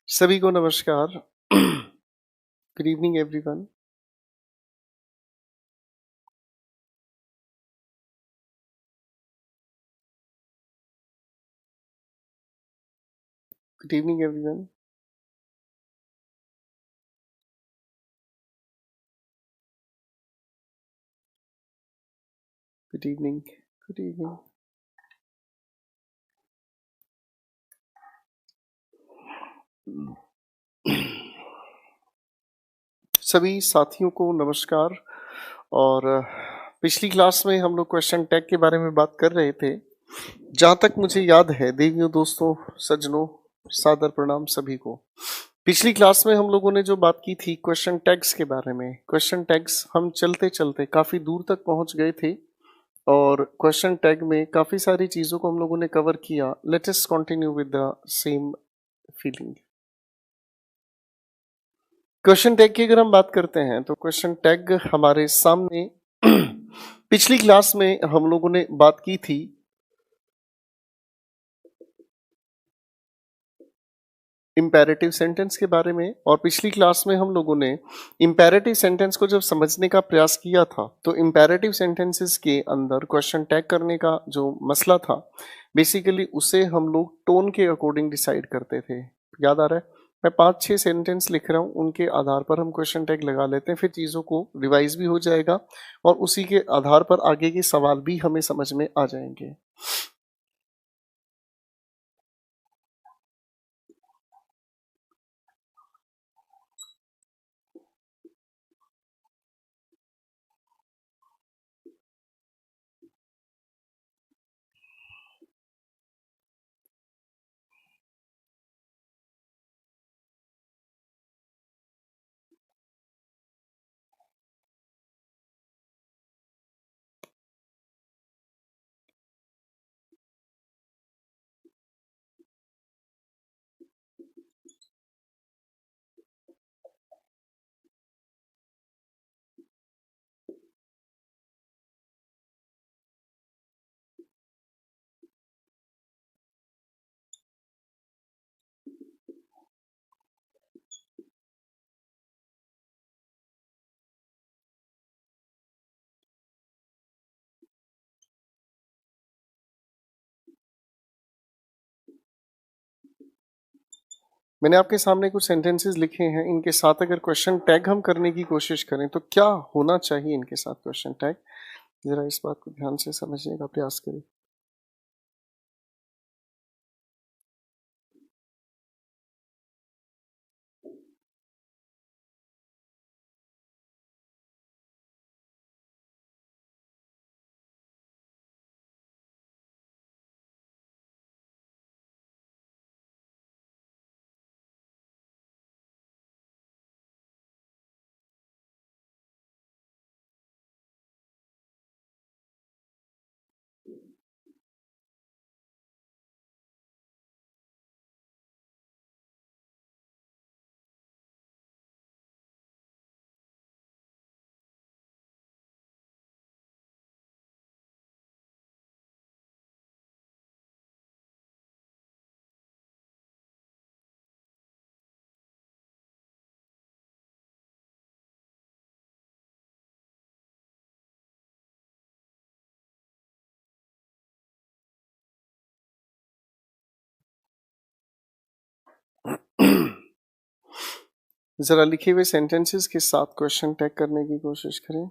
सभी को नमस्कार। Good evening everyone. Good evening everyone. Good evening. Good evening. सभी साथियों को नमस्कार। और पिछली क्लास में हम लोग क्वेश्चन टैग के बारे में बात कर रहे थे। जहाँ तक मुझे याद है, देवियों, दोस्तों, सज्जनों, सादर प्रणाम सभी को। पिछली क्लास में हम लोगों ने जो बात की थी क्वेश्चन टैग्स के बारे में, क्वेश्चन टैग्स हम चलते चलते काफी दूर तक पहुंच गए थे और क्वेश्चन टैग में काफी सारी चीजों को हम लोगों ने कवर किया। Let us continue with the same feeling. Question tag की अगर हम बात करते हैं तो क्वेश्चन टैग हमारे सामने पिछली क्लास में हम लोगों ने बात की थी इंपेरेटिव सेंटेंस के बारे में। और पिछली क्लास में हम लोगों ने इंपेरेटिव सेंटेंस को जब समझने का प्रयास किया था तो इंपेरेटिव सेंटेंसेस के अंदर क्वेश्चन टैग करने का जो मसला था, बेसिकली उसे हम लोग टोन के अकॉर्डिंग डिसाइड करते थे। याद आ रहा है? मैं 5-6 सेंटेंस लिख रहा हूँ, उनके आधार पर हम क्वेश्चन टैग लगा लेते हैं, फिर चीज़ों को रिवाइज भी हो जाएगा और उसी के आधार पर आगे के सवाल भी हमें समझ में आ जाएंगे। मैंने आपके सामने कुछ सेंटेंसेस लिखे हैं, इनके साथ अगर क्वेश्चन टैग हम करने की कोशिश करें तो क्या होना चाहिए इनके साथ क्वेश्चन टैग, जरा इस बात को ध्यान से समझने का प्रयास करें। जरा लिखे हुए सेंटेंसेस के साथ क्वेश्चन टैग करने की कोशिश करें।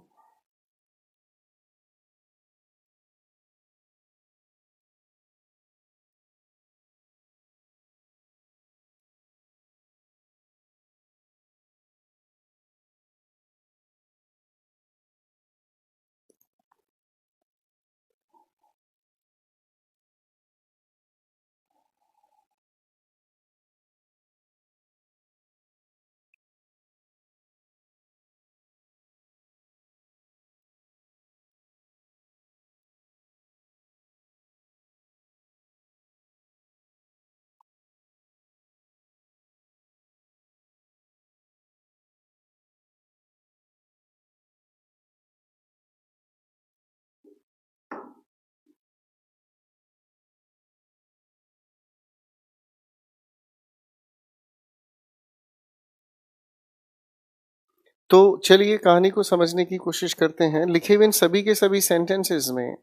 तो चलिए कहानी को समझने की कोशिश करते हैं। लिखे हुए इन सभी के सभी सेंटेंसेस में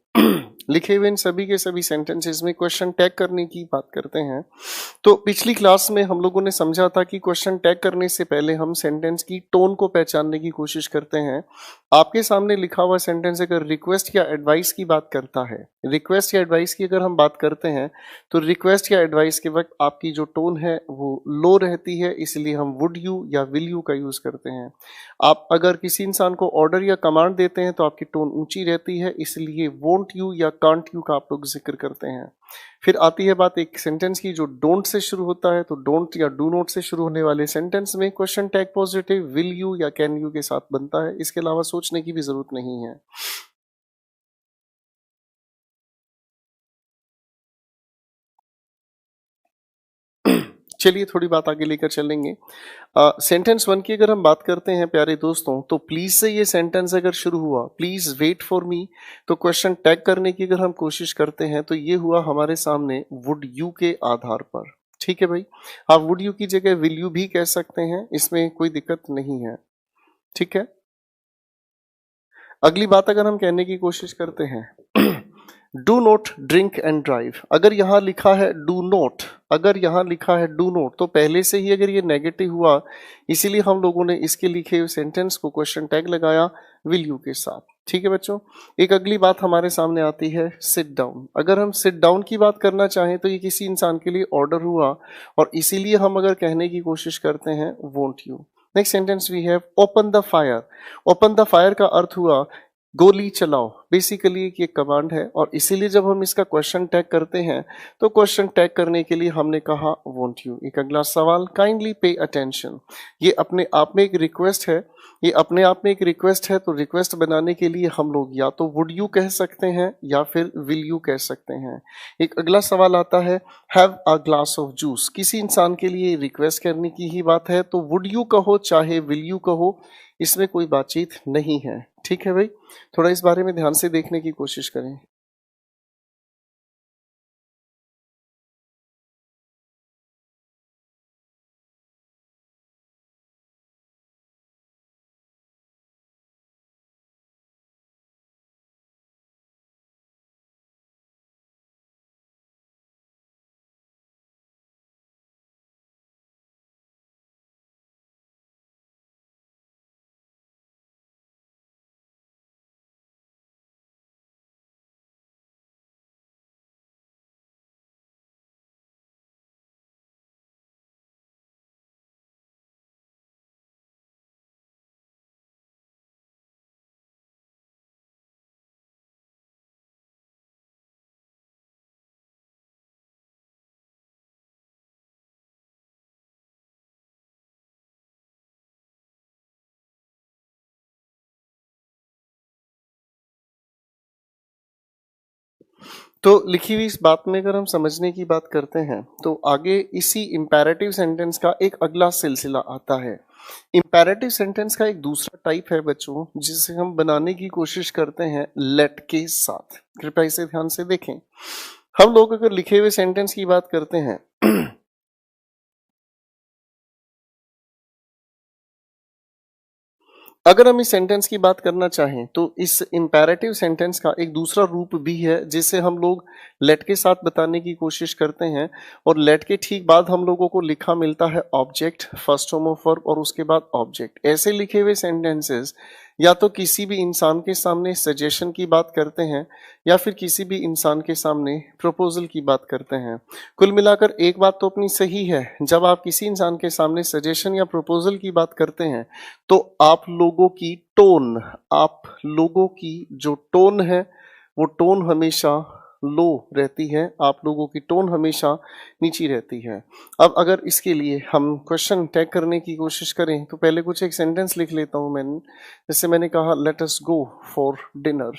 लिखे हुए इन सभी के सभी सेंटेंसेस में क्वेश्चन टैग करने की बात करते हैं। तो पिछली क्लास में हम लोगों ने समझा था कि क्वेश्चन टैग करने से पहले हम सेंटेंस की टोन को पहचानने की कोशिश करते हैं। आपके सामने लिखा हुआ सेंटेंस अगर रिक्वेस्ट या एडवाइस की बात करता है, रिक्वेस्ट या एडवाइस की अगर हम बात करते हैं, तो रिक्वेस्ट या एडवाइस के वक्त आपकी जो टोन है वो लो रहती है, इसलिए हम वुड यू या विल यू का यूज करते हैं। आप अगर किसी इंसान को ऑर्डर या कमांड देते हैं तो आपकी टोन ऊंची रहती है, इसलिए वोंट यू या कांट यू का आप लोग जिक्र करते हैं। फिर आती है बात एक सेंटेंस की जो डोंट से शुरू होता है, तो डोंट या डू नॉट से शुरू होने वाले सेंटेंस में question tag positive will you या कैन यू के साथ बनता है। इसके अलावा सोचने की भी जरूरत नहीं है। चलिए थोड़ी बात आगे लेकर चलेंगे। सेंटेंस वन की अगर हम बात करते हैं प्यारे दोस्तों, तो प्लीज से ये सेंटेंस अगर शुरू हुआ, प्लीज वेट फॉर मी, तो क्वेश्चन टैग करने की अगर हम कोशिश करते हैं तो ये हुआ हमारे सामने वुड यू के आधार पर। ठीक है भाई, आप वुड यू की जगह विल यू भी कह सकते हैं, इसमें कोई दिक्कत नहीं है। ठीक है, अगली बात अगर हम कहने की कोशिश करते हैं do not drink and drive. अगर यहां लिखा है डू नॉट, अगर यहां लिखा है डू नॉट, तो पहले से ही अगर ये नेगेटिव हुआ, इसीलिए हम लोगों ने इसके लिखे हुए सेंटेंस को क्वेश्चन टैग लगाया विल यू के साथ। ठीक है बच्चों, एक अगली बात हमारे सामने आती है सिट डाउन। अगर हम सिट डाउन की बात करना चाहें तो ये किसी इंसान के लिए ऑर्डर हुआ, और इसीलिए हम अगर कहने की कोशिश करते हैं won't you. Next sentence we have open the fire. Open the fire का अर्थ हुआ गोली चलाओ। बेसिकली ये कमांड है, और इसीलिए जब हम इसका क्वेश्चन टैग करते हैं तो क्वेश्चन टैग करने के लिए हमने कहा वोंट यू। एक अगला सवाल, काइंडली पे अटेंशन। ये अपने आप में एक रिक्वेस्ट है, ये अपने आप में एक रिक्वेस्ट है, तो रिक्वेस्ट बनाने के लिए हम लोग या तो वुड यू कह सकते हैं या फिर विल यू कह सकते हैं। एक अगला सवाल आता है have a glass of juice. किसी इंसान के लिए रिक्वेस्ट करने की ही बात है, तो वुड यू कहो चाहे विल यू कहो, इसमें कोई बातचीत नहीं है। ठीक है भाई, थोड़ा इस बारे में ध्यान से देखने की कोशिश करें। तो लिखी हुई इस बात में अगर हम समझने की बात करते हैं, तो आगे इसी इंपैरेटिव सेंटेंस का एक अगला सिलसिला आता है। इंपैरेटिव सेंटेंस का एक दूसरा टाइप है बच्चों, जिसे हम बनाने की कोशिश करते हैं लेट के साथ। कृपया इसे ध्यान से देखें। हम लोग अगर लिखे हुए सेंटेंस की बात करते हैं अगर हम इस सेंटेंस की बात करना चाहें, तो इस इंपैरेटिव सेंटेंस का एक दूसरा रूप भी है, जिसे हम लोग लेट के साथ बताने की कोशिश करते हैं। और लेट के ठीक बाद हम लोगों को लिखा मिलता है object, first form of verb और उसके बाद ऑब्जेक्ट। ऐसे लिखे हुए सेंटेंसेस या तो किसी भी इंसान के सामने सजेशन की बात करते हैं, या फिर किसी भी इंसान के सामने प्रपोजल की बात करते हैं। कुल मिलाकर एक बात तो अपनी सही है, जब आप किसी इंसान के सामने सजेशन या प्रपोजल की बात करते हैं, तो आप लोगों की टोन, आप लोगों की जो टोन है, वो टोन हमेशा लो रहती है, आप लोगों की टोन हमेशा नीची रहती है। अब अगर इसके लिए हम क्वेश्चन टैग करने की कोशिश करें, तो पहले कुछ एक सेंटेंस लिख लेता हूं मैंने। जैसे मैंने कहा let us go for dinner.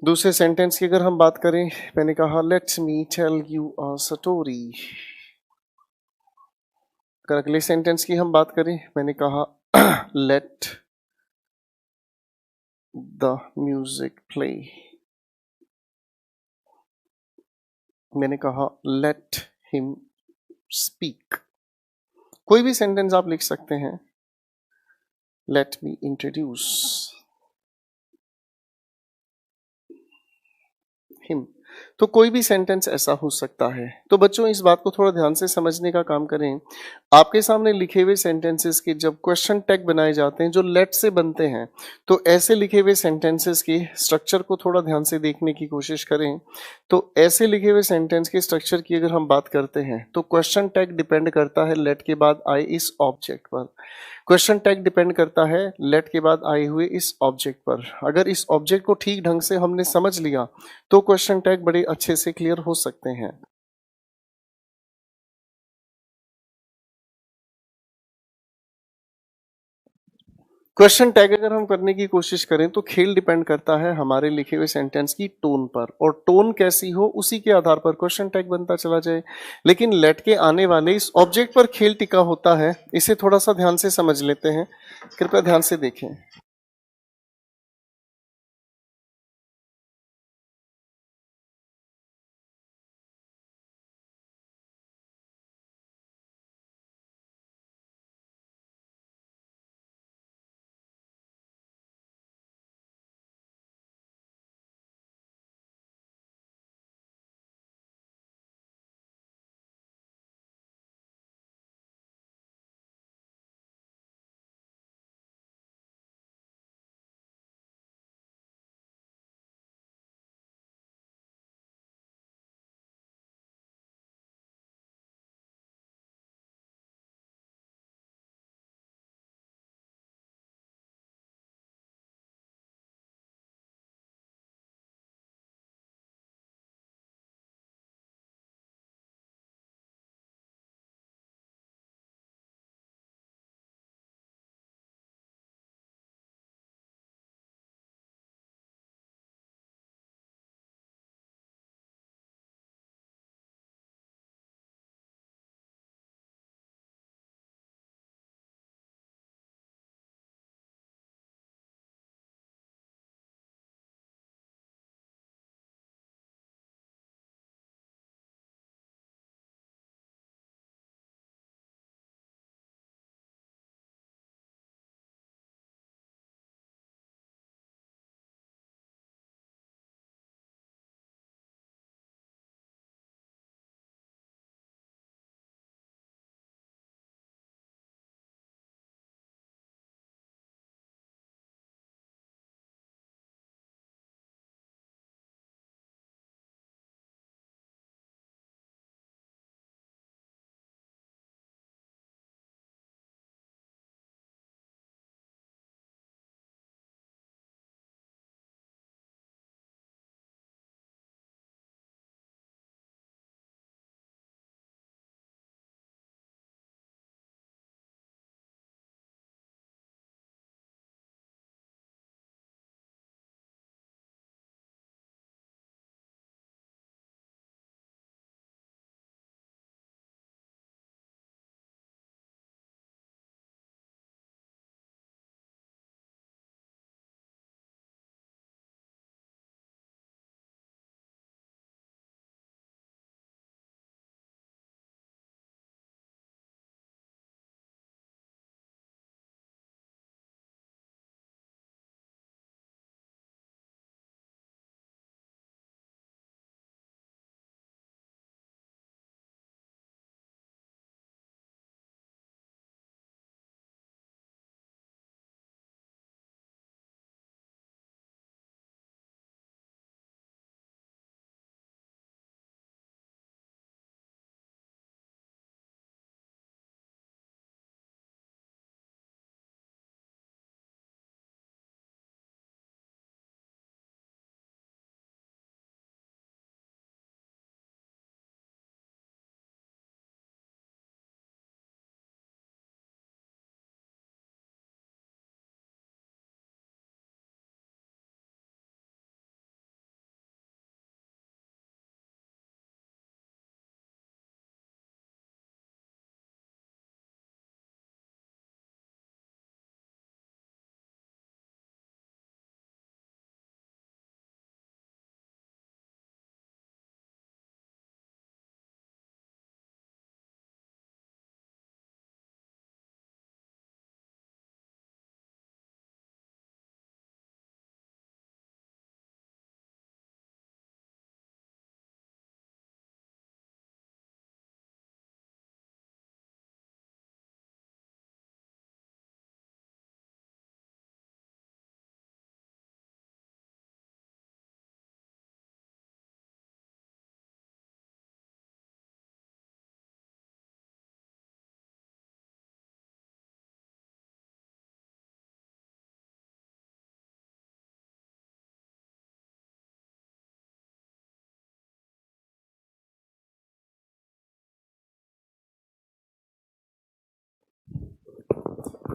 दूसरे सेंटेंस की अगर हम बात करें, मैंने कहा let me tell you a story. अगर अगले सेंटेंस की हम बात करें, मैंने कहा लेट द म्यूजिक प्ले। मैंने कहा लेट हिम स्पीक। कोई भी सेंटेंस आप लिख सकते हैं, Let me introduce him. तो कोई भी सेंटेंस ऐसा हो सकता है। तो बच्चों इस बात को थोड़ा ध्यान से समझने का काम करें। आपके सामने लिखे हुए सेंटेंसेस के जब क्वेश्चन टैग बनाए जाते हैं जो लेट से बनते हैं, तो ऐसे लिखे हुए सेंटेंसेस के स्ट्रक्चर को थोड़ा ध्यान से देखने की कोशिश करें। तो ऐसे लिखे हुए सेंटेंस के स्ट्रक्चर की अगर हम बात करते हैं तो क्वेश्चन टैग डिपेंड करता है लेट के बाद आए इस ऑब्जेक्ट पर। क्वेश्चन टैग डिपेंड करता है लेट के बाद आए हुए इस ऑब्जेक्ट पर। अगर इस ऑब्जेक्ट को ठीक ढंग से हमने समझ लिया तो क्वेश्चन टैग बड़े अच्छे से क्लियर हो सकते हैं। क्वेश्चन टैग अगर हम करने की कोशिश करें तो खेल डिपेंड करता है हमारे लिखे हुए सेंटेंस की टोन पर, और टोन कैसी हो उसी के आधार पर क्वेश्चन टैग बनता चला जाए। लेकिन लेट के आने वाले इस ऑब्जेक्ट पर खेल टिका होता है, इसे थोड़ा सा ध्यान से समझ लेते हैं। कृपया ध्यान से देखें।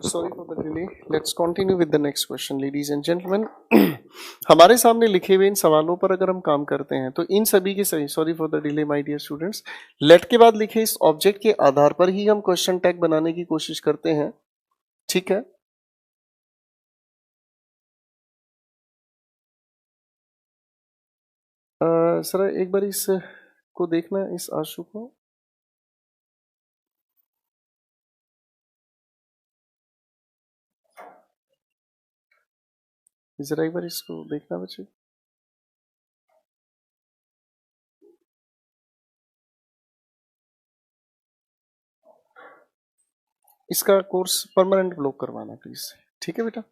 Sorry for the delay. Let's continue with the next question, ladies and gentlemen. हमारे सामने लिखे हुए इन सवालों पर अगर हम काम करते हैं तो इन सभी के सही, sorry for the delay my dear students, let के बाद लिखे इस ऑब्जेक्ट के आधार पर ही हम क्वेश्चन टैग बनाने की कोशिश करते हैं, ठीक है। सर एक बार इस को देखना, इस आशु को। जरा एक बार इसको देखना बच्चे। इसका कोर्स परमानेंट ब्लॉक करवाना प्लीज, ठीक है बेटा।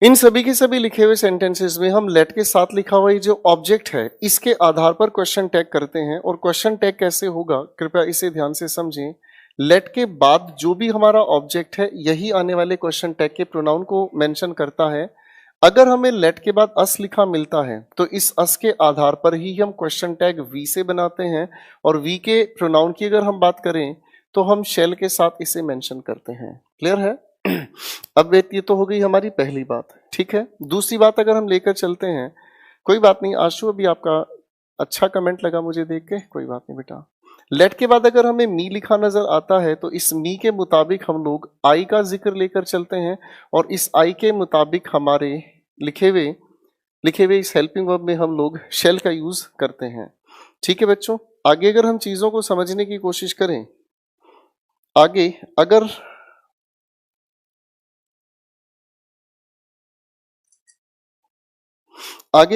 इन सभी के सभी लिखे हुए सेंटेंसेस में हम लेट के साथ लिखा हुआ ये जो ऑब्जेक्ट है इसके आधार पर क्वेश्चन टैग करते हैं। और क्वेश्चन टैग कैसे होगा, कृपया इसे ध्यान से समझें। लेट के बाद जो भी हमारा ऑब्जेक्ट है यही आने वाले क्वेश्चन टैग के प्रोनाउन को मेंशन करता है। अगर हमें लेट के बाद अस लिखा मिलता है तो इस अस के आधार पर ही हम क्वेश्चन टैग वी से बनाते हैं। और वी के प्रोनाउन की अगर हम बात करें तो हम शेल के साथ इसे मेंशन करते हैं। क्लियर है? अब ये तो हो गई हमारी पहली बात, ठीक है। दूसरी बात अगर हम लेकर चलते हैं, कोई बात नहीं आशु, अभी आपका अच्छा कमेंट लगा मुझे देख के, कोई बात नहीं बेटा। लेट के बाद अगर हमें मी लिखा नजर आता है तो इस मी के मुताबिक हम लोग आई का जिक्र लेकर चलते हैं। और इस आई के मुताबिक हमारे लिखे हुए इस हेल्पिंग वर्ब में हम लोग शेल का यूज करते हैं, ठीक है बच्चों। आगे अगर हम चीजों को समझने की कोशिश करें, आगे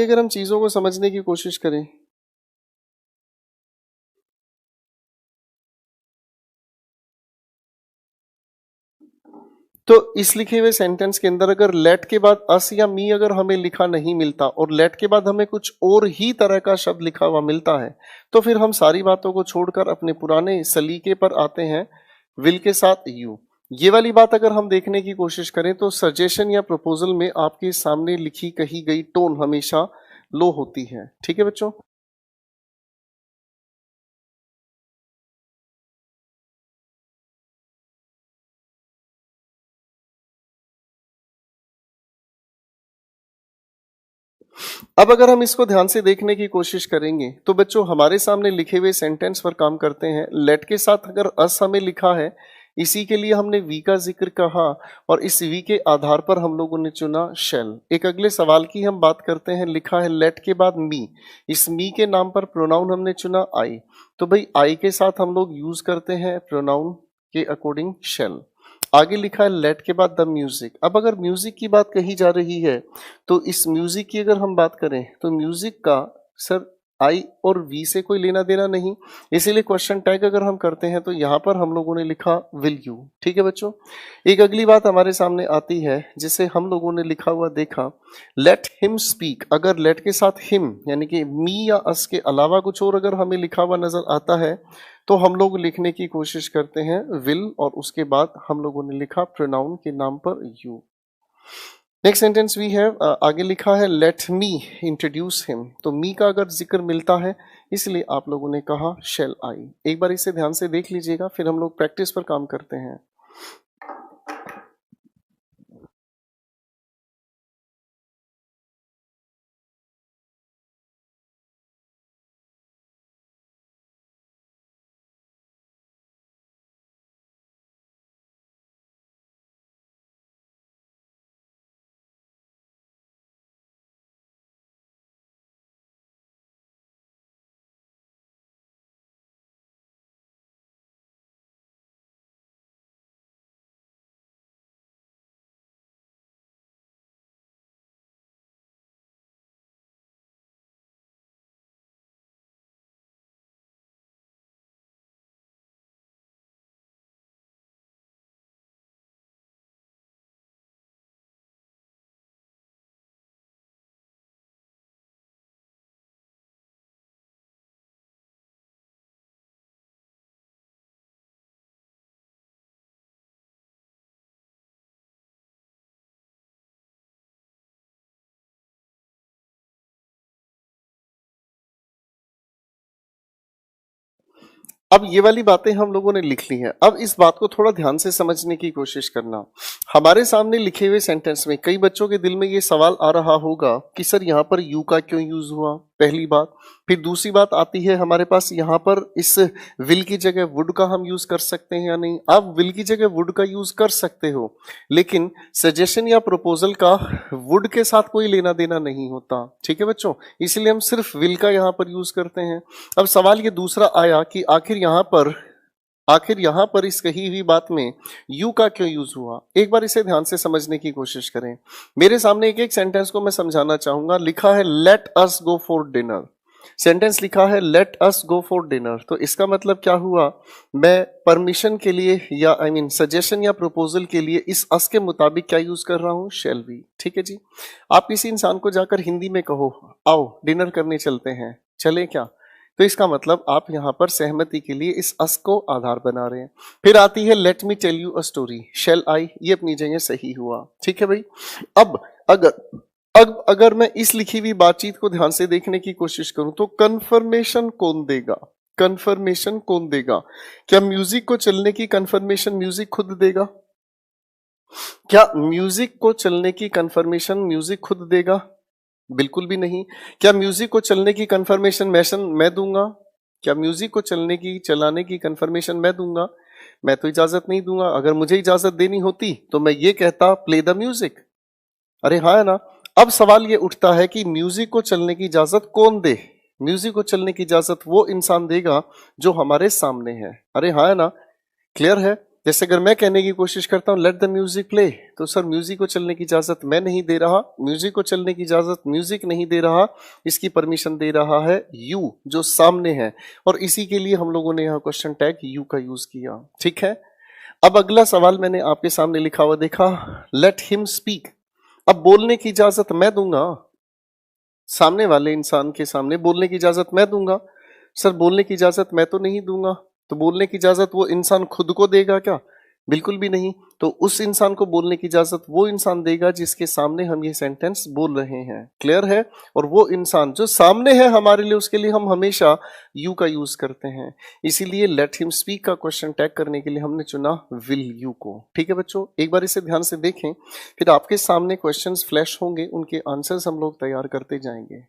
अगर हम चीजों को समझने की कोशिश करें तो इस लिखे हुए सेंटेंस के अंदर अगर लेट के बाद अस या मी अगर हमें लिखा नहीं मिलता और लेट के बाद हमें कुछ और ही तरह का शब्द लिखा हुआ मिलता है तो फिर हम सारी बातों को छोड़कर अपने पुराने सलीके पर आते हैं, विल के साथ यू। ये वाली बात अगर हम देखने की कोशिश करें तो सजेशन या प्रपोजल में आपके सामने लिखी कही गई टोन हमेशा लो होती है, ठीक है बच्चों। अब अगर हम इसको ध्यान से देखने की कोशिश करेंगे तो बच्चों हमारे सामने लिखे हुए सेंटेंस पर काम करते हैं। लेट के साथ अगर अस हमें लिखा है, इसी के लिए हमने वी का जिक्र कहा और इस वी के आधार पर हम लोगों ने चुना शेल। एक अगले सवाल की हम बात करते हैं, लिखा है लेट के बाद मी, इस मी के नाम पर प्रोनाउन हमने चुना आई। तो भाई आई के साथ हम लोग यूज करते हैं प्रोनाउन के अकॉर्डिंग शेल। आगे लिखा है लेट के बाद द म्यूजिक। अब अगर म्यूजिक की बात कही जा रही है तो इस म्यूजिक की अगर हम बात करें तो म्यूजिक का सर आई और वी से कोई लेना देना नहीं, इसीलिए क्वेश्चन टैग अगर हम करते हैं तो यहां पर हम लोगों ने लिखा विल यू, ठीक है बच्चों। एक अगली बात हमारे सामने आती है जिसे हम लोगों ने लिखा हुआ देखा, लेट हिम स्पीक। अगर लेट के साथ हिम यानी कि मी या अस के अलावा कुछ और अगर हमें लिखा हुआ नजर आता है तो हम लोग लिखने की कोशिश करते हैं विल और उसके बाद हम लोगों ने लिखा प्रोनाउन के नाम पर यू। नेक्स्ट सेंटेंस वी है, आगे लिखा है लेट मी इंट्रोड्यूस हिम। तो मी का अगर जिक्र मिलता है इसलिए आप लोगों ने कहा शेल आई। एक बार इसे ध्यान से देख लीजिएगा, फिर हम लोग प्रैक्टिस पर काम करते हैं। अब ये वाली बातें हम लोगों ने लिख ली हैं। अब इस बात को थोड़ा ध्यान से समझने की कोशिश करना। हमारे सामने लिखे हुए सेंटेंस में कई बच्चों के दिल में ये सवाल आ रहा होगा कि सर यहाँ पर यू का क्यों यूज हुआ, पहली बात। फिर दूसरी बात आती है हमारे पास, यहाँ पर इस विल की जगह वुड का हम यूज कर सकते हैं या नहीं। आप विल की जगह वुड का यूज कर सकते हो, लेकिन सजेशन या प्रपोजल का वुड के साथ कोई लेना देना नहीं होता, ठीक है बच्चों। इसलिए हम सिर्फ विल का यहाँ पर यूज करते हैं। अब सवाल ये दूसरा आया कि आखिर यहां पर इस कही हुई बात में यू का क्यों यूज हुआ। एक बार इसे ध्यान से समझने की कोशिश करें। मेरे सामने एक एक सेंटेंस को मैं समझाना चाहूंगा। लिखा है late us go for dinner, sentence लिखा है late us go for dinner, तो इसका मतलब क्या हुआ, मैं परमिशन के लिए या सजेशन या प्रपोजल के लिए इस अस के मुताबिक क्या यूज कर रहा हूं, शैल बी। ठीक है जी। आप किसी इंसान को जाकर हिंदी में कहो आओ डिनर करने चलते हैं, चले क्या, तो इसका मतलब आप यहां पर सहमति के लिए इस अस को आधार बना रहे हैं। फिर आती है let me tell you a story, shall I, ये अपनी जगह सही हुआ। ठीक है भाई। अब अगर मैं इस लिखी हुई बातचीत को ध्यान से देखने की कोशिश करूं तो कंफर्मेशन कौन देगा, कंफर्मेशन कौन देगा। क्या म्यूजिक को चलने की कंफर्मेशन म्यूजिक खुद देगा, क्या म्यूजिक को चलने की कंफर्मेशन म्यूजिक खुद देगा, बिल्कुल भी नहीं। क्या म्यूजिक को चलने की कंफर्मेशन मैं दूंगा, क्या म्यूजिक को चलाने की कंफर्मेशन मैं दूंगा, मैं तो इजाजत नहीं दूंगा। अगर मुझे इजाजत देनी होती तो मैं ये कहता प्ले द म्यूजिक, अरे हाँ है ना। अब सवाल ये उठता है कि म्यूजिक को चलने की इजाजत कौन दे, म्यूजिक को चलने की इजाजत वो इंसान देगा जो हमारे सामने है। अरे हाँ है ना, क्लियर है। जैसे अगर मैं कहने की कोशिश करता हूं लेट द म्यूजिक प्ले, तो सर म्यूजिक को चलने की इजाजत मैं नहीं दे रहा, म्यूजिक को चलने की इजाजत म्यूजिक नहीं दे रहा, इसकी परमिशन दे रहा है यू जो सामने है। और इसी के लिए हम लोगों ने यहाँ क्वेश्चन टैग यू का यूज किया। ठीक है। अब अगला सवाल मैंने आपके सामने लिखा हुआ देखा, लेट हिम स्पीक। अब बोलने की इजाजत मैं दूंगा, सामने वाले इंसान के सामने बोलने की इजाजत मैं दूंगा। सर बोलने की इजाजत मैं तो नहीं दूंगा, तो बोलने की इजाजत वो इंसान खुद को देगा क्या, बिल्कुल भी नहीं। तो उस इंसान को बोलने की इजाजत वो इंसान देगा जिसके सामने हम ये सेंटेंस बोल रहे हैं। क्लियर है। और वो इंसान जो सामने है हमारे लिए, उसके लिए हम हमेशा यू का यूज करते हैं। इसीलिए लेट हिम स्पीक का क्वेश्चन टैग करने के लिए हमने चुना विल यू को। ठीक है बच्चों, एक बार इसे ध्यान से देखें, फिर आपके सामने क्वेश्चंस फ्लैश होंगे, उनके आंसर्स हम लोग तैयार करते जाएंगे।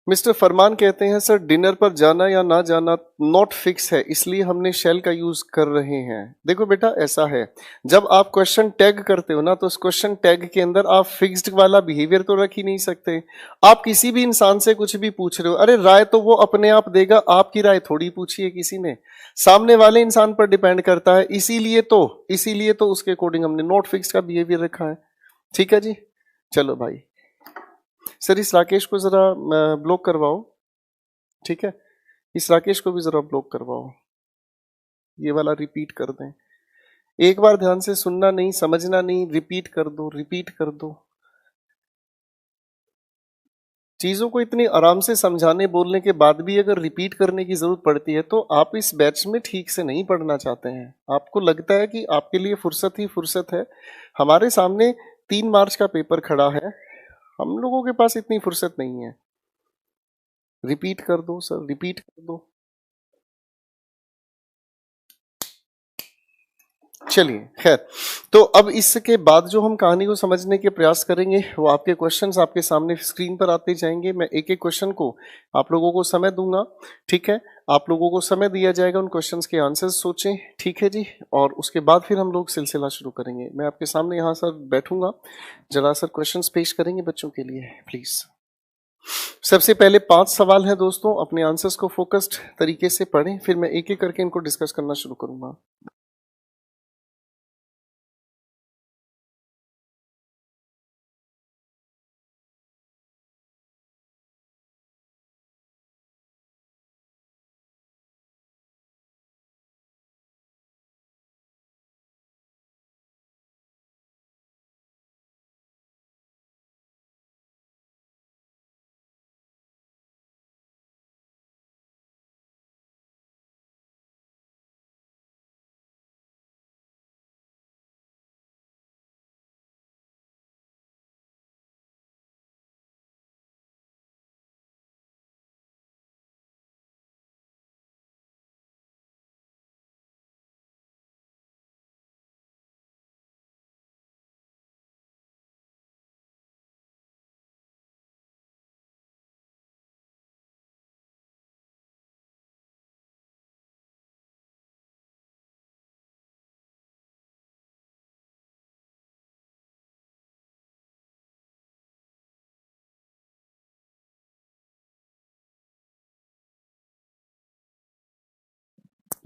मिस्टर फरमान कहते हैं सर डिनर पर जाना या ना जाना नॉट फिक्स है, इसलिए हमने शेल का यूज कर रहे हैं। देखो बेटा ऐसा है, जब आप क्वेश्चन टैग करते हो ना, तो उस क्वेश्चन टैग के अंदर आप फिक्स्ड वाला बिहेवियर तो रख ही नहीं सकते। आप किसी भी इंसान से कुछ भी पूछ रहे हो, अरे राय तो वो अपने आप देगा, आपकी राय थोड़ी पूछी है किसी ने, सामने वाले इंसान पर डिपेंड करता है। इसीलिए तो उसके अकॉर्डिंग हमने नॉट फिक्स का बिहेवियर रखा है। ठीक है जी। चलो भाई, सर इस राकेश को जरा ब्लॉक करवाओ। ठीक है, इस राकेश को भी जरा ब्लॉक करवाओ, ये वाला रिपीट कर दें। एक बार ध्यान से सुनना नहीं, समझना नहीं, रिपीट कर दो, रिपीट कर दो। चीजों को इतनी आराम से समझाने बोलने के बाद भी अगर रिपीट करने की जरूरत पड़ती है तो आप इस बैच में ठीक से नहीं पढ़ना चाहते हैं। आपको लगता है कि आपके लिए फुर्सत ही फुर्सत है। हमारे सामने 3 मार्च का पेपर खड़ा है, हम लोगों के पास इतनी फुर्सत नहीं है। रिपीट कर दो सर, रिपीट कर दो। चलिए खैर, तो अब इसके बाद जो हम कहानी को समझने के प्रयास करेंगे, वो आपके क्वेश्चंस आपके सामने स्क्रीन पर आते जाएंगे। मैं एक एक क्वेश्चन को आप लोगों को समय दूंगा। ठीक है, आप लोगों को समय दिया जाएगा, उन क्वेश्चंस के आंसर्स सोचें। ठीक है जी। और उसके बाद फिर हम लोग सिलसिला शुरू करेंगे। मैं आपके सामने यहाँ सर बैठूंगा, जरा सर क्वेश्चंस पेश करेंगे बच्चों के लिए प्लीज। सबसे पहले 5 सवाल हैं दोस्तों, अपने आंसर्स को फोकस्ड तरीके से पढ़ें, फिर मैं एक एक करके इनको डिस्कस करना शुरू करूंगा।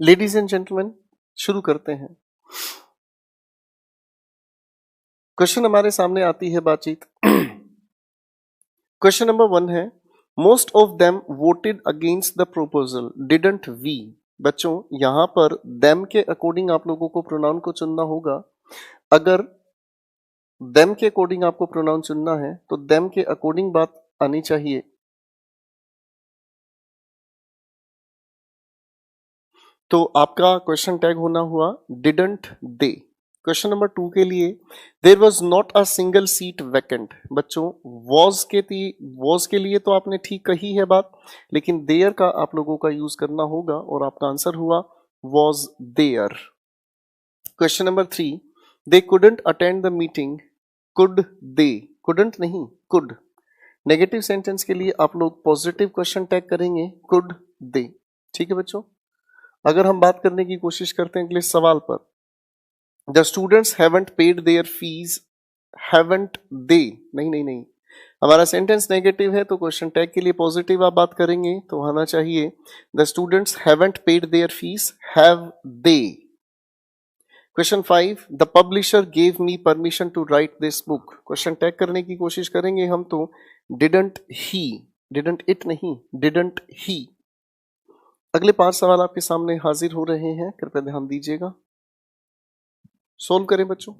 लेडीज एंड जेंटलमैन, शुरू करते हैं। क्वेश्चन हमारे सामने आती है बातचीत। क्वेश्चन नंबर 1 है, most of them voted against the proposal didn't we. बच्चों यहां पर देम के अकॉर्डिंग आप लोगों को प्रोनाउन को चुनना होगा। अगर देम के अकॉर्डिंग आपको प्रोनाउन चुनना है तो देम के अकॉर्डिंग बात आनी चाहिए। तो आपका क्वेश्चन टैग होना हुआ डिडंट दे। क्वेश्चन नंबर 2 के लिए, there was not a single seat vacant. बच्चों वॉज के लिए तो आपने ठीक कही है बात, लेकिन देयर का आप लोगों का यूज करना होगा और आपका आंसर हुआ was there. Question number 3, they couldn't attend the meeting. Could they, couldn't नहीं कुड। नेगेटिव सेंटेंस के लिए आप लोग पॉजिटिव क्वेश्चन टैग करेंगे कुड दे। ठीक है बच्चों। अगर हम बात करने की कोशिश करते हैं अगले सवाल पर, the students haven't paid their fees. Haven't they, नहीं, हमारा सेंटेंस नेगेटिव है तो क्वेश्चन टैग के लिए पॉजिटिव आप बात करेंगे तो आना चाहिए the students haven't paid their fees, have they. Question 5, the publisher gave me permission to write this book. Question tag करने की कोशिश करेंगे हम तो डिडंट ही, डिडंट इट नहीं, डिडंट ही। अगले 5 सवाल आपके सामने हाजिर हो रहे हैं, कृपया ध्यान दीजिएगा। सोल्व करें बच्चों।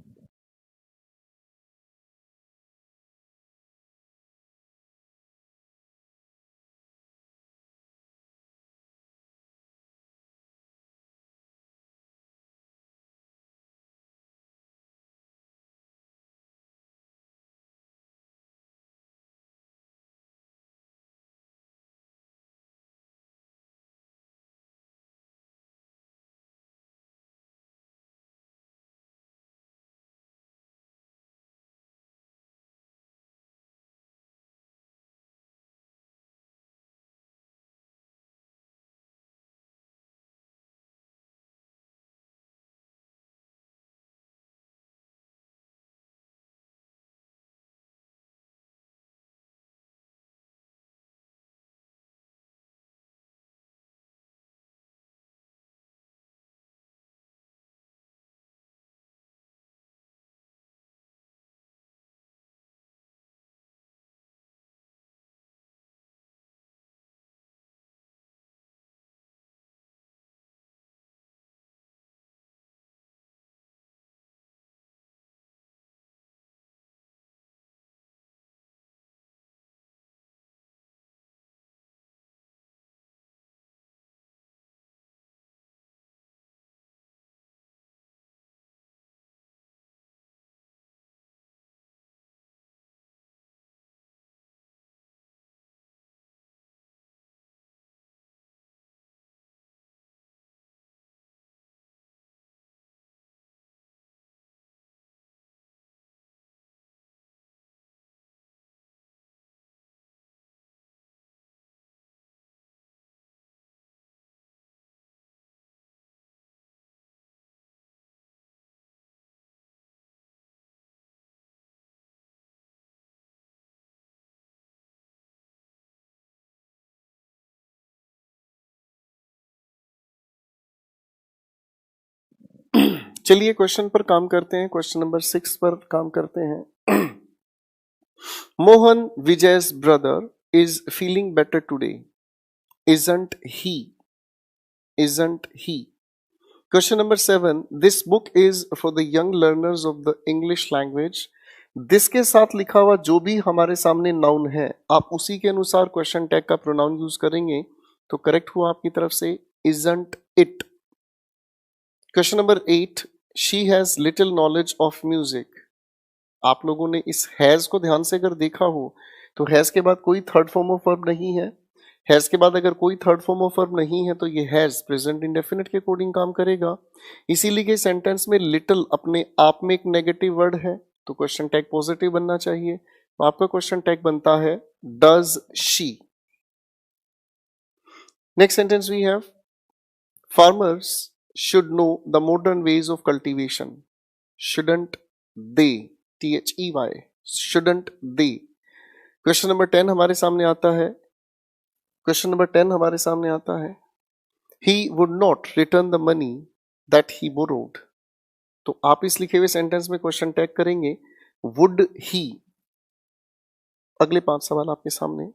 चलिए क्वेश्चन पर काम करते हैं। क्वेश्चन नंबर 6 पर काम करते हैं। Mohan Vijay's brother is feeling better today, isn't he, isn't he। Question number 7, this book is for the young learners of the English language. This के साथ लिखा हुआ जो भी हमारे सामने नाउन है आप उसी के अनुसार क्वेश्चन टैग का प्रोनाउन यूज करेंगे तो करेक्ट हुआ आपकी तरफ से isn't it। Question number 8, she has little knowledge of music. आप लोगों ने इस हैज को ध्यान से अगर देखा हो तो हैज के बाद कोई थर्ड फॉर्म ऑफ वर्ब नहीं है। हैज के बाद अगर कोई थर्ड फॉर्म ऑफ वर्ब नहीं है तो ये हैज प्रेजेंट इंडेफिनिट के अकॉर्डिंग काम करेगा। इसीलिए के सेंटेंस में लिटिल अपने आप में एक नेगेटिव वर्ड है तो क्वेश्चन टैग पॉजिटिव बनना चाहिए। तो आपका क्वेश्चन टैग बनता है does she. Next sentence we have, farmers should know the modern ways of cultivation, shouldn't they, THEY, shouldn't they। Question number 10 हमारे सामने आता है। क्वेश्चन नंबर 10 हमारे सामने आता है, he would not return the money that he borrowed. तो आप इस लिखे हुए सेंटेंस में क्वेश्चन टैग करेंगे would he। अगले 5 सवाल आपके सामने।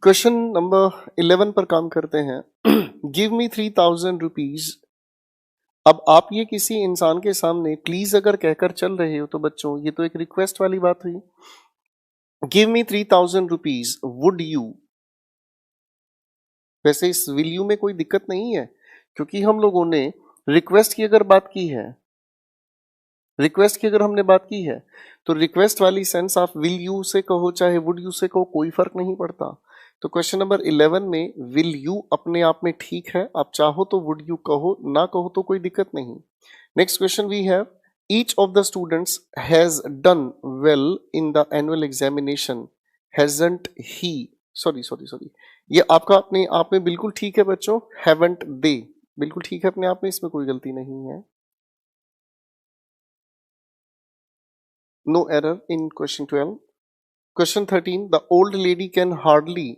क्वेश्चन नंबर 11 पर काम करते हैं। Give me 3000 rupees. अब आप ये किसी इंसान के सामने प्लीज अगर कहकर चल रहे हो तो बच्चों ये तो एक रिक्वेस्ट वाली बात हुई। Give me 3000 rupees would you. वैसे इस विल यू में कोई दिक्कत नहीं है क्योंकि हम लोगों ने रिक्वेस्ट की अगर बात की है, रिक्वेस्ट की अगर हमने बात की है तो रिक्वेस्ट वाली सेंस आप विल यू से कहो चाहे वुड यू से कहो कोई फर्क नहीं पड़ता। तो क्वेश्चन नंबर 11 में विल यू अपने आप में ठीक है, आप चाहो तो वुड यू कहो, ना कहो तो कोई दिक्कत नहीं। Next question we have each of the students has done well in the annual examination hasn't he. Sorry sorry sorry, ये आपका अपने आप में बिल्कुल ठीक है बच्चों, हैवंट दे बिल्कुल ठीक है अपने आप में, इसमें कोई गलती नहीं है। No error in question 12। Question 13 the old lady can hardly.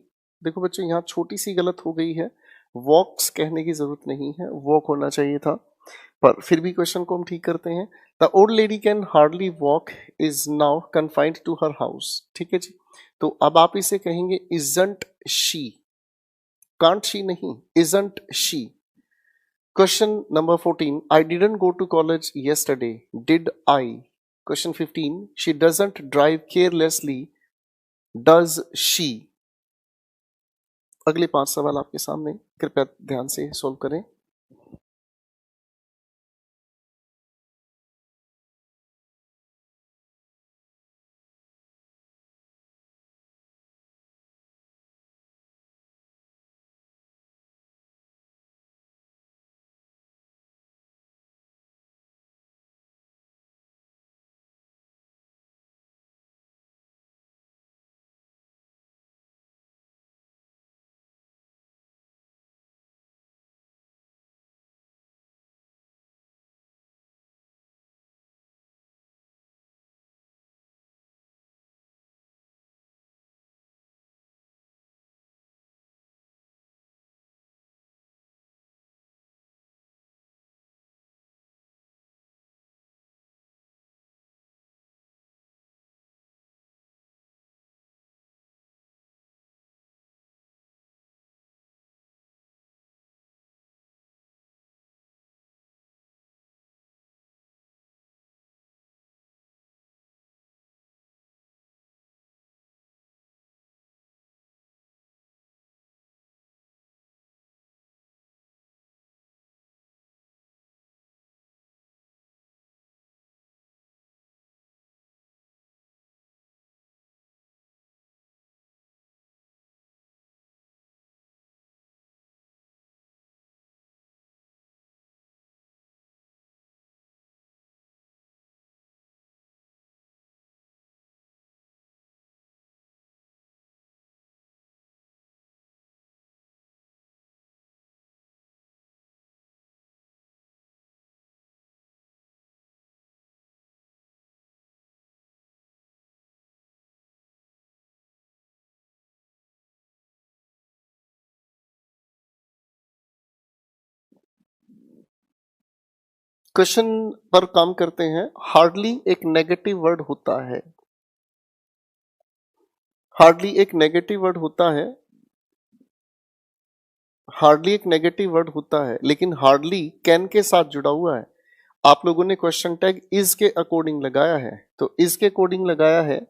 देखो बच्चों यहाँ छोटी सी गलत हो गई है, वॉक्स कहने की जरूरत नहीं है, वॉक होना चाहिए था, पर फिर भी क्वेश्चन को हम ठीक करते हैं। The old lady can hardly walk is now confined to her house. ठीक है जी, तो अब आप इसे कहेंगे इजंट शी, कांट शी नहीं, isn't she. Question number 14 I didn't go to college yesterday, did I. Question 15 she doesn't drive carelessly, does she. अगले 5 सवाल आपके सामने, कृपया ध्यान से सोल्व करें। क्वेश्चन पर काम करते हैं। हार्डली एक नेगेटिव वर्ड होता है। हार्डली एक नेगेटिव वर्ड होता है। हार्डली एक नेगेटिव वर्ड होता है, लेकिन हार्डली कैन के साथ जुड़ा हुआ है। आप लोगों ने क्वेश्चन टैग इज के अकॉर्डिंग लगाया है, तो इज के अकॉर्डिंग लगाया है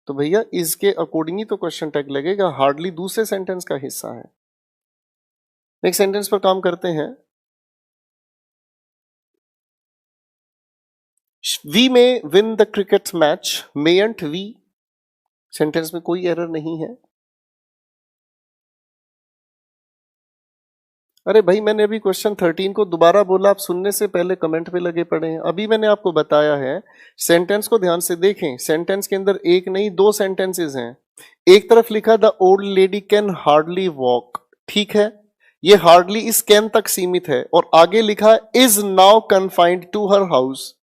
तो भैया इज के अकॉर्डिंग ही तो क्वेश्चन टैग लगेगा। हार्डली दूसरे सेंटेंस का हिस्सा है। नेक्स्ट सेंटेंस पर काम करते हैं। We may win the cricket match, mayn't we. Sentence में कोई एरर नहीं है। अरे भाई, मैंने अभी क्वेश्चन 13 को दोबारा बोला, आप सुनने से पहले कमेंट पे लगे पड़े हैं। अभी मैंने आपको बताया है। सेंटेंस को ध्यान से देखें। सेंटेंस के अंदर एक नहीं दो सेंटेंसेस हैं। एक तरफ लिखा the old lady can hardly walk, ठीक है, ये हार्डली इस कैन तक सीमित है। और आगे लिखा is now confined to her house,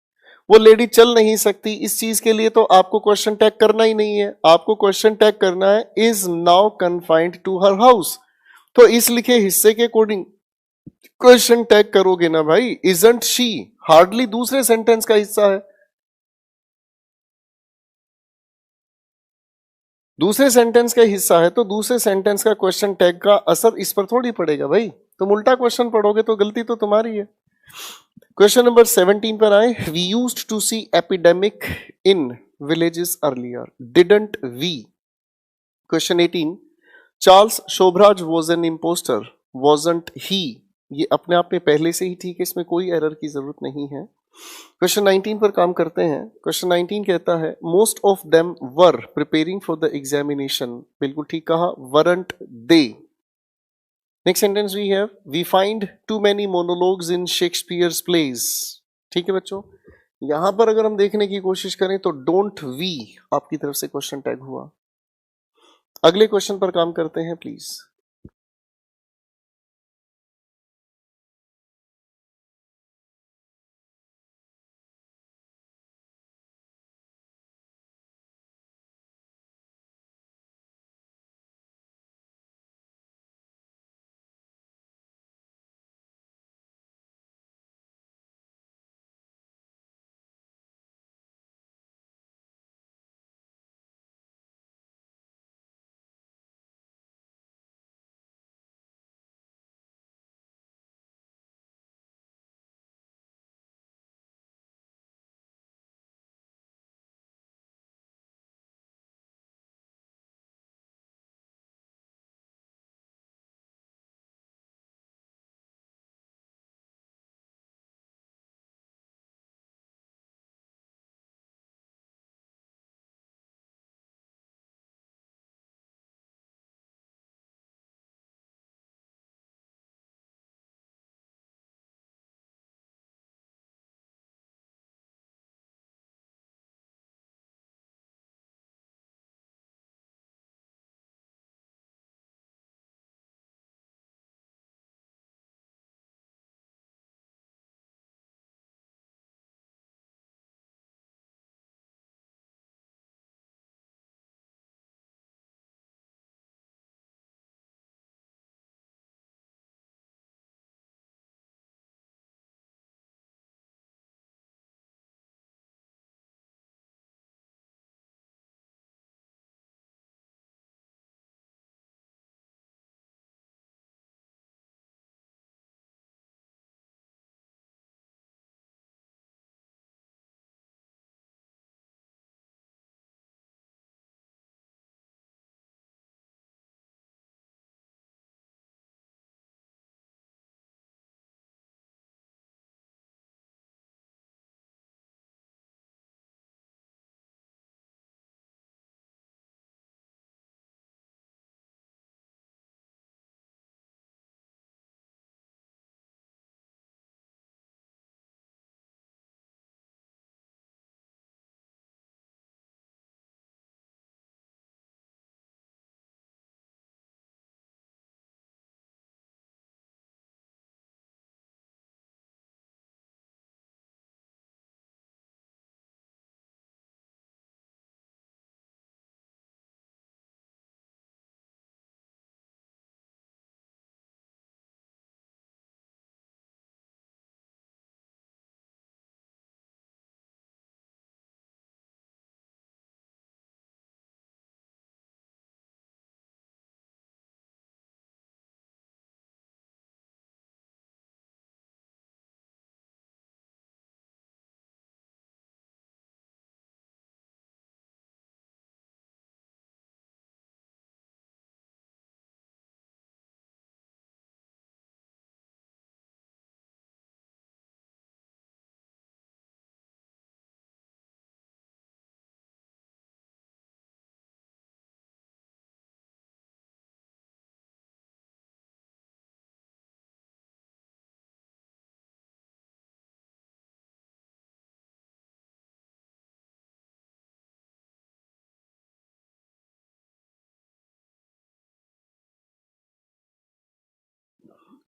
वो लेडी चल नहीं सकती। इस चीज के लिए तो आपको क्वेश्चन टैग करना ही नहीं है। आपको क्वेश्चन टैग करना है is now confined to her house. तो इस लिखे हिस्से के अकॉर्डिंग क्वेश्चन टैग करोगे ना भाई। इजंट शी, हार्डली दूसरे सेंटेंस का हिस्सा है। दूसरे सेंटेंस का हिस्सा है तो दूसरे सेंटेंस का क्वेश्चन टैग का असर इस पर थोड़ी पड़ेगा भाई। तुम उल्टा क्वेश्चन पढ़ोगे तो गलती तो तुम्हारी है। क्वेश्चन नंबर 17 पर आए। We used to see epidemic in villages earlier, didn't we. Question 18। Charles Sobhraj was an impostor, wasn't he. ये अपने आप में पहले से ही ठीक है, इसमें कोई एरर की जरूरत नहीं है। क्वेश्चन 19 पर काम करते हैं। क्वेश्चन 19 कहता है most of them were preparing for the examination, बिल्कुल ठीक कहा, weren't they. Next sentence we have we find too many monologues in Shakespeare's plays. ठीक है बच्चों, यहां पर अगर हम देखने की कोशिश करें तो डोंट वी आपकी तरफ से क्वेश्चन टैग हुआ। अगले क्वेश्चन पर काम करते हैं प्लीज।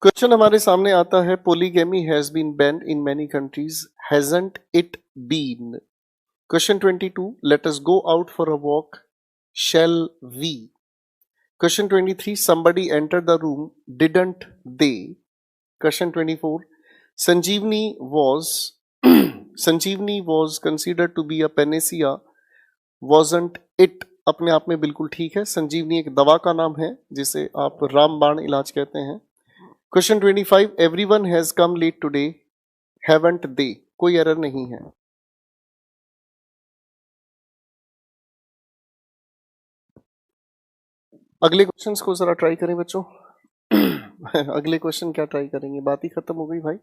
क्वेश्चन हमारे सामने आता है, polygamy has been banned in many countries, hasn't it been? Question 22, let us go out for a walk, shall we? Question 23, somebody entered the room, didn't they? Question 24, Sanjeevani was Sanjeevani was considered to be a panacea, wasn't it? अपने आप में बिल्कुल ठीक है, संजीवनी एक दवा का नाम है जिसे आप रामबाण इलाज कहते हैं। Question 25, everyone has come late today, haven't they? कोई एरर नहीं है। अगले क्वेश्चंस को जरा ट्राई करें बच्चों। अगले क्वेश्चन क्या ट्राई करेंगे, बात ही खत्म हो गई भाई।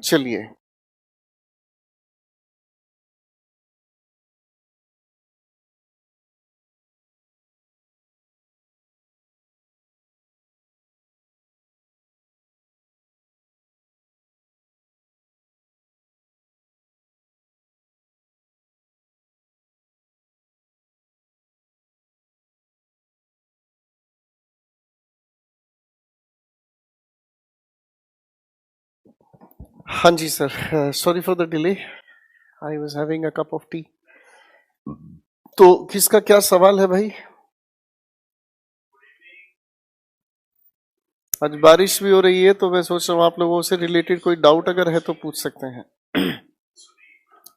चलिए, हाँ जी sir, sorry for the delay, I was having a cup of tea. तो किसका क्या सवाल है भाई? आज बारिश भी हो रही है तो मैं सोच रहा हूँ आप लोगों से रिलेटेड कोई डाउट अगर है तो पूछ सकते हैं।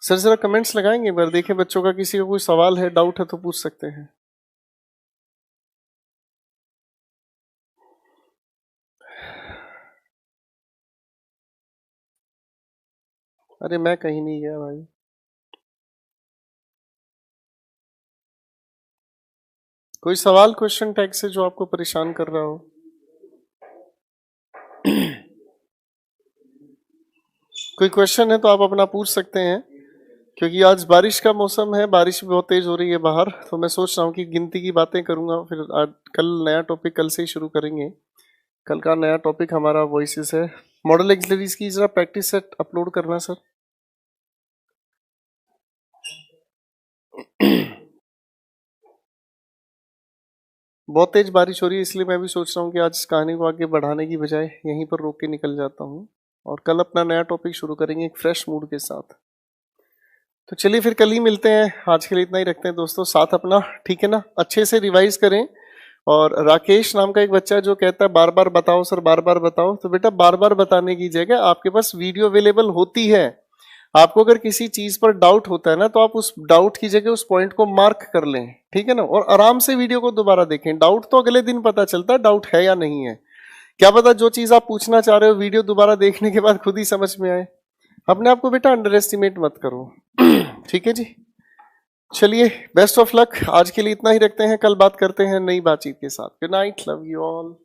सर जरा कमेंट्स लगाएंगे, एक बार देखें बच्चों का किसी का कोई सवाल है, डाउट है तो पूछ सकते हैं। अरे मैं कहीं नहीं गया भाई। कोई सवाल क्वेश्चन टैग से जो आपको परेशान कर रहा हो? कोई क्वेश्चन है तो आप अपना पूछ सकते हैं, क्योंकि आज बारिश का मौसम है, बारिश भी बहुत तेज हो रही है बाहर, तो मैं सोच रहा हूँ कि गिनती की बातें करूंगा, फिर आज कल नया टॉपिक कल से ही शुरू करेंगे। कल का नया टॉपिक हमारा वॉइसेस है। मॉडल एक्सिलरीज की जरा प्रैक्टिस सेट अपलोड करना सर। बहुत तेज बारिश हो रही है, इसलिए मैं भी सोच रहा हूँ कि आज इस कहानी को आगे बढ़ाने की बजाय यहीं पर रोक के निकल जाता हूँ, और कल अपना नया टॉपिक शुरू करेंगे एक फ्रेश मूड के साथ। तो चलिए फिर कल ही मिलते हैं, आज के लिए इतना ही रखते हैं दोस्तों, साथ अपना ठीक है ना, अच्छे से रिवाइज करें। और राकेश नाम का एक बच्चा जो कहता है बार बार बताओ सर, बार बार बताओ, तो बेटा बार बार बताने की जगह आपके पास वीडियो अवेलेबल होती है। आपको अगर किसी चीज पर डाउट होता है ना, तो आप उस डाउट की जगह उस पॉइंट को मार्क कर लें, ठीक है ना, और आराम से वीडियो को दोबारा देखें। डाउट तो अगले दिन पता चलता है डाउट है या नहीं है, क्या पता जो चीज आप पूछना चाह रहे हो वीडियो दोबारा देखने के बाद खुद ही समझ में आए। अपने आप को बेटा अंडर एस्टिमेट मत करो। ठीक है जी, चलिए बेस्ट ऑफ लक, आज के लिए इतना ही रखते हैं, कल बात करते हैं नई बातचीत के साथ। Good night, love you all.